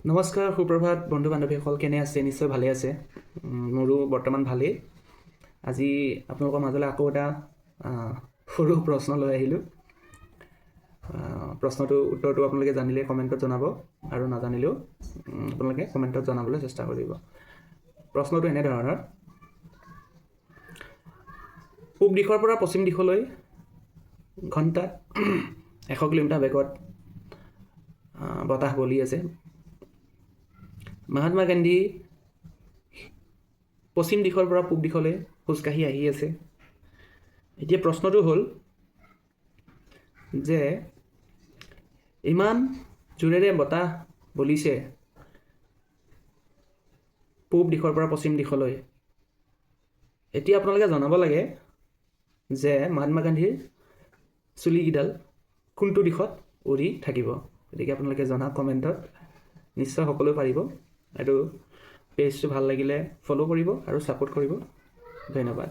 নমস্কাৰ, সুপ্ৰভাত বন্ধু বান্ধৱীসকল, কেনে আছে? নিশ্চয় ভালে আছে। মোৰো বৰ্তমান ভালেই। আজি আপোনালোকৰ মাজলৈ আকৌ এটা সৰু প্ৰশ্ন লৈ আহিলোঁ। উত্তৰটো আপোনালোকে জানিলে কমেণ্টত জনাব, আৰু নাজানিলেও আপোনালোকে কমেণ্টত জনাবলৈ চেষ্টা কৰিব। প্ৰশ্নটো এনেধৰণৰ: পূব দিশৰ পৰা পশ্চিম দিশলৈ ঘণ্টাত 100 কিলোমিটাৰ বেগত বতাহ বলি আছে। মহাত্মা গান্ধী পশ্চিম দিশৰ পৰা পূব দিশলৈ খোজকাঢ়ি আহি আছে। এতিয়া প্ৰশ্নটো হ'ল যে ইমান জোৰেৰে বতাহ বলিছে পূব দিশৰ পৰা পশ্চিম দিশলৈ। এতিয়া আপোনালোকে জনাব লাগে যে মহাত্মা গান্ধীৰ চুলিকেইডাল কোনটো দিশত উৰি থাকিব। গতিকে আপোনালোকে জনাওক কমেণ্টত, নিশ্চয় সকলোৱে পাৰিব। আৰু পেজটো ভাল লাগিলে ফ'ল' কৰিব আৰু ছাপোৰ্ট কৰিব। ধন্যবাদ।